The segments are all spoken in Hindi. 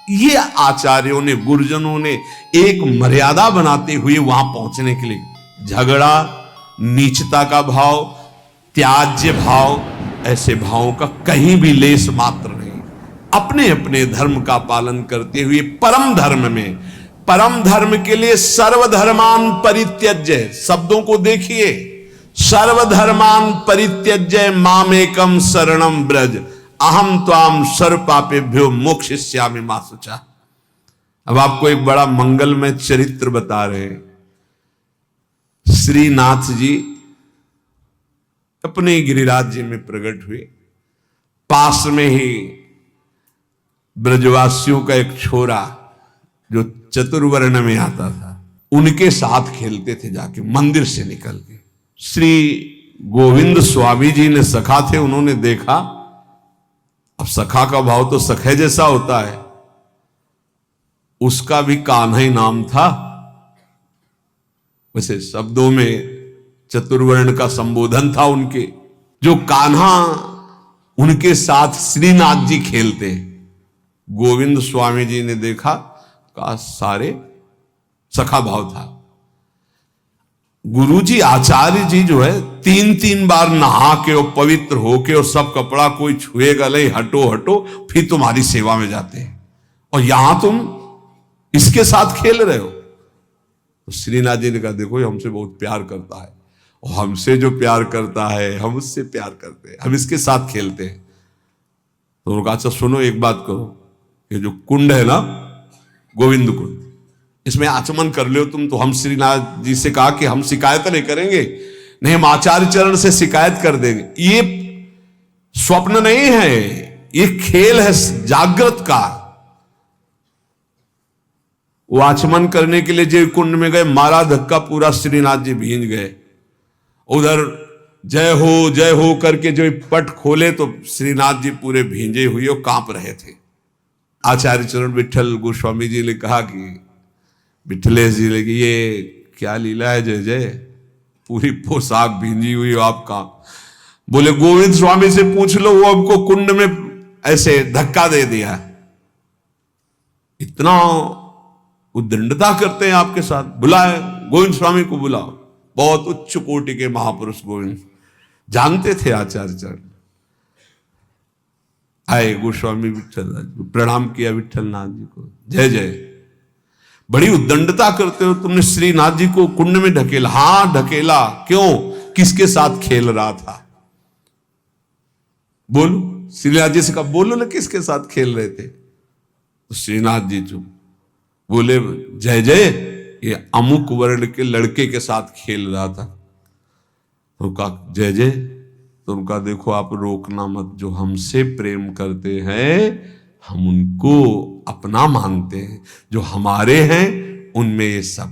ये आचार्यों ने, गुरुजनों ने एक मर्यादा बनाते हुए वहां पहुंचने के लिए, झगड़ा, नीचता का भाव, त्याज्य भाव, ऐसे भावों का कहीं भी लेस मात्र नहीं। अपने अपने धर्म का पालन करते हुए परम धर्म में, परम धर्म के लिए सर्वधर्मान परित्यज्य, शब्दों को देखिए, सर्वधर्मान परित्यज्य मामेकम शरणम ब्रज अहम त्वाम सर्व पापेभ्यो मोक्षयिष्यामि मा शुचा। अब आपको एक बड़ा मंगलमय चरित्र बता रहे हैं। श्रीनाथ जी अपने गिरिराज्य में प्रकट हुए। पास में ही ब्रजवासियों का एक छोरा जो चतुर्वर्ण में आता था, उनके साथ खेलते थे जाके मंदिर से निकल के। श्री गोविंद स्वामी जी ने, सखा थे, उन्होंने देखा। अब सखा का भाव तो सखे जैसा होता है, उसका भी कान्हा ही नाम था। वैसे शब्दों में चतुर्वर्ण का संबोधन था उनके। जो कान्हा उनके साथ श्रीनाथ जी खेलते, गोविंद स्वामी जी ने देखा, का सारे सखा भाव था। गुरुजी आचार्य जी जो है 3-3 बार नहा के और पवित्र होके और सब कपड़ा कोई छुएगा नहीं, हटो हटो, फिर तुम्हारी सेवा में जाते हैं, और यहां तुम इसके साथ खेल रहे हो। तो श्रीनाथ जी ने कहा, देखो ये हमसे बहुत प्यार करता है, और हमसे जो प्यार करता है हम उससे प्यार करते हैं, हम इसके साथ खेलते हैं। तो उन्होंने कहा, अच्छा सुनो, एक बात करो, ये जो कुंड है ना, गोविंद कुंड, इसमें आचमन कर लो तुम। तो हम श्रीनाथ जी से कहा कि हम शिकायत नहीं करेंगे, नहीं, हम आचार्य चरण से शिकायत कर देंगे। ये स्वप्न नहीं है, ये खेल है जागृत का। वो आचमन करने के लिए जो कुंड में गए, मारा धक्का, पूरा श्रीनाथ जी भींज गए। उधर जय हो करके जो पट खोले तो श्रीनाथ जी पूरे भींजे हुए और कांप रहे थे। आचार्य चरण विठल गोस्वामी जी ने कहा कि विठलेश जी ने, ये क्या लीला है जय जय, पूरी पोशाक भींजी हुई हो आप कहां? बोले गोविंद स्वामी से पूछ लो, वो हमको कुंड में ऐसे धक्का दे दिया। इतना उद्दंडता करते हैं आपके साथ, बुलाए गोविंद स्वामी को, बुलाओ। बहुत उच्च कोटि के महापुरुष गोविंद जानते थे आचार्य चरण। आए गोस्वामी विठल, प्रणाम किया विठल नाथ जी को, जय जय, बड़ी उद्दंडता करते हो तुमने श्रीनाथ जी को कुंड में ढकेला। हां ढकेला, क्यों, किसके साथ खेल रहा था? बोलो, श्रीनाथ जी से कहा, बोलो ना किसके साथ खेल रहे थे? तो श्रीनाथ जी चुप, बोले जय जय, ये अमुक वर्ण के लड़के के साथ खेल रहा था। तो कहा जय जय, तो उनका देखो आप रोकना मत, जो हमसे प्रेम करते हैं हम उनको अपना मानते हैं, जो हमारे हैं उनमें ये सब।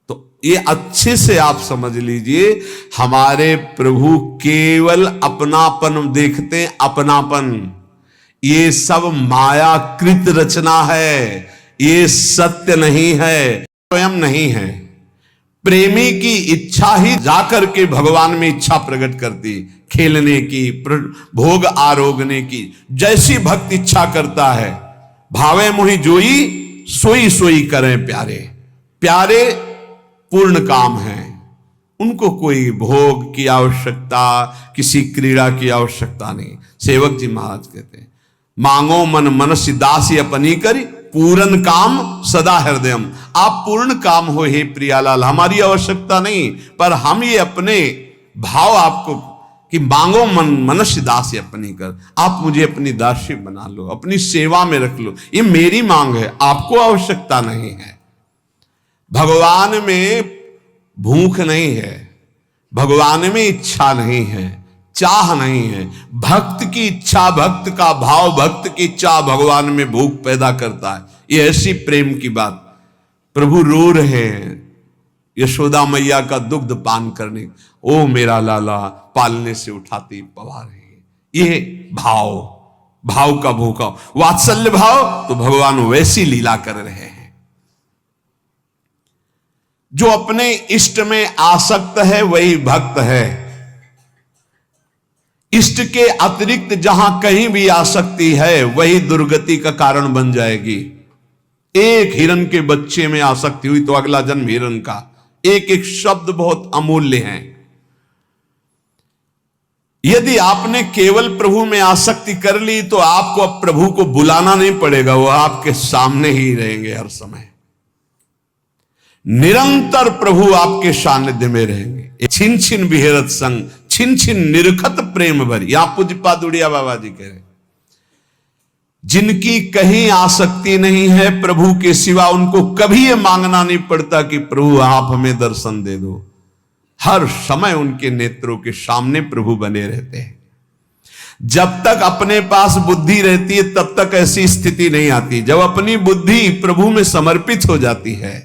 तो ये अच्छे से आप समझ लीजिए, हमारे प्रभु केवल अपनापन देखते हैं, अपनापन। ये सब मायाकृत रचना है, ये सत्य नहीं है, स्वयं नहीं है। प्रेमी की इच्छा ही जाकर के भगवान में इच्छा प्रकट करती, खेलने की, भोग आरोगने की। जैसी भक्त इच्छा करता है, भावे मोहि जोई सोई सोई करें प्यारे। प्यारे पूर्ण काम है, उनको कोई भोग की आवश्यकता, किसी क्रीड़ा की आवश्यकता नहीं। सेवक जी महाराज कहते हैं, मांगो मन मनस्य दासी अपनी करी, पूर्ण काम सदा हृदयम। आप पूर्ण काम हो हे प्रियालाल, हमारी आवश्यकता नहीं, पर हम ये अपने भाव आपको कि मांगो मन मनुष्य दासी अपनी कर, आप मुझे अपनी दासी बना लो, अपनी सेवा में रख लो, ये मेरी मांग है, आपको आवश्यकता नहीं है। भगवान में भूख नहीं है, भगवान में इच्छा नहीं है, चाह नहीं है। भक्त की इच्छा, भक्त का भाव, भक्त की इच्छा भगवान में भूख पैदा करता है। ये ऐसी प्रेम की बात। प्रभु रो रहे हैं यशोदा मैया का दुग्ध पान करने, ओ मेरा लाला पालने से उठाती पवा रही है। ये भाव, भाव का भूखा वात्सल्य भाव, तो भगवान वैसी लीला कर रहे हैं। जो अपने इष्ट में आसक्त है वही भक्त है। इष्ट के अतिरिक्त जहां कहीं भी आसक्ति है वही दुर्गति का कारण बन जाएगी। एक हिरन के बच्चे में आसक्ति हुई तो अगला जन्म हिरन का। एक एक शब्द बहुत अमूल्य है। यदि आपने केवल प्रभु में आसक्ति कर ली तो आपको अब प्रभु को बुलाना नहीं पड़ेगा, वो आपके सामने ही रहेंगे हर समय। निरंतर प्रभु आपके सानिध्य में रहेंगे। छिन छिन विहरत संग छिन छिन निरखत प्रेम भरी, यहां पूज्यपाद उड़िया बाबा जी कह रहे, जिनकी कहीं आसक्ति नहीं है प्रभु के सिवा, उनको कभी यह मांगना नहीं पड़ता कि प्रभु आप हमें दर्शन दे दो। हर समय उनके नेत्रों के सामने प्रभु बने रहते हैं। जब तक अपने पास बुद्धि रहती है तब तक ऐसी स्थिति नहीं आती। जब अपनी बुद्धि प्रभु में समर्पित हो जाती है,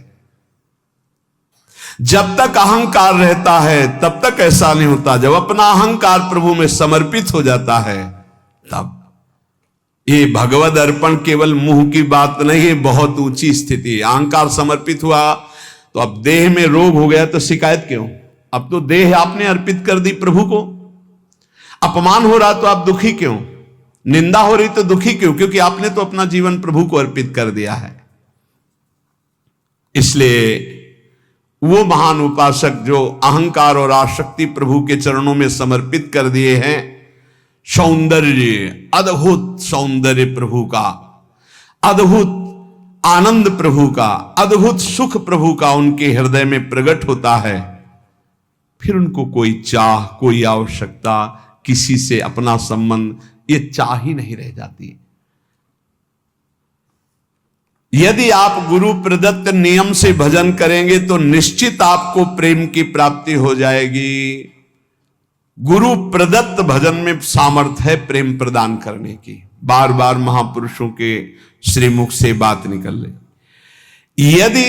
जब तक अहंकार रहता है तब तक ऐसा नहीं होता। जब अपना अहंकार प्रभु में समर्पित हो जाता है तब ये भगवद अर्पण केवल मुंह की बात नहीं है, बहुत ऊंची स्थिति। अहंकार समर्पित हुआ तो अब देह में रोग हो गया तो शिकायत क्यों? अब तो देह आपने अर्पित कर दी प्रभु को। अपमान हो रहा तो आप दुखी क्यों? निंदा हो रही तो दुखी क्यों? क्योंकि आपने तो अपना जीवन प्रभु को अर्पित कर दिया है। इसलिए वो महान उपासक जो अहंकार और आसक्ति प्रभु के चरणों में समर्पित कर दिए हैं, सौंदर्य, अद्भुत सौंदर्य प्रभु का, अद्भुत आनंद प्रभु का, अद्भुत सुख प्रभु का उनके हृदय में प्रकट होता है। फिर उनको कोई चाह, कोई आवश्यकता, किसी से अपना संबंध, ये चाह ही नहीं रह जाती। यदि आप गुरु प्रदत्त नियम से भजन करेंगे तो निश्चित आपको प्रेम की प्राप्ति हो जाएगी। गुरु प्रदत्त भजन में सामर्थ्य है प्रेम प्रदान करने की। बार बार महापुरुषों के श्रीमुख से बात निकल रही। यदि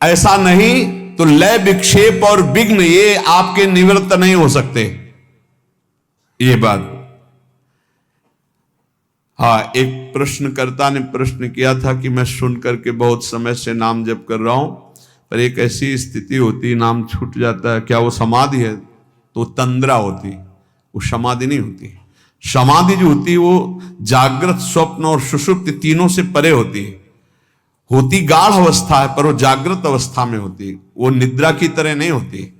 ऐसा नहीं तो लय, विक्षेप और विघ्न ये आपके निवृत्त नहीं हो सकते। ये बात, हाँ, एक प्रश्नकर्ता ने प्रश्न किया था कि मैं सुन करके बहुत समय से नाम जप कर रहा हूं, पर एक ऐसी स्थिति होती नाम छूट जाता है, क्या वो समाधि है? तो तंद्रा होती, वो समाधि नहीं होती। समाधि जो होती वो जागृत, स्वप्न और सुषुप्ति तीनों से परे होती है। होती गाढ़ अवस्था है पर वो जागृत अवस्था में होती, वो निद्रा की तरह नहीं होती।